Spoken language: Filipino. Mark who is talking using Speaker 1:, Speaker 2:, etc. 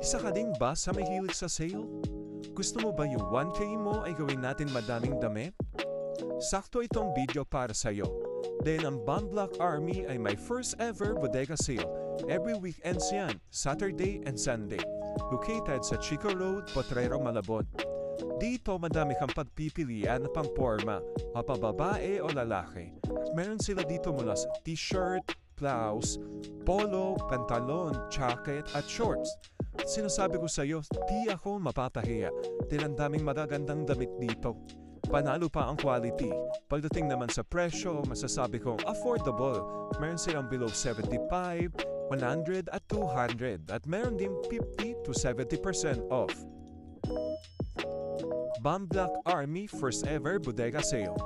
Speaker 1: Isa ka din ba sa may hilig sa sale? Gusto mo ba yung 1K mo ay gawin natin madaming damit? Sakto itong video para sa'yo. Dahil ang Bomb Block Army ay my first ever bodega sale. Every weekends yan, Saturday and Sunday. Located sa Chico Road, Potrero, Malabon. Dito madami kang pagpipilian na pang forma, mapababae o lalaki. Meron sila dito mula sa t-shirt, blouse, polo, pantalon, jacket at shorts. Sinasabi ko sa iyo, di ako mapapahiya. Dahil ang daming magagandang damit dito. Panalo pa ang quality. Pagdating naman sa presyo, masasabi kong affordable. Meron silang below 75, 100 at 200 at meron din 50 to 70% off. Bomb Block Army first ever bodega sale.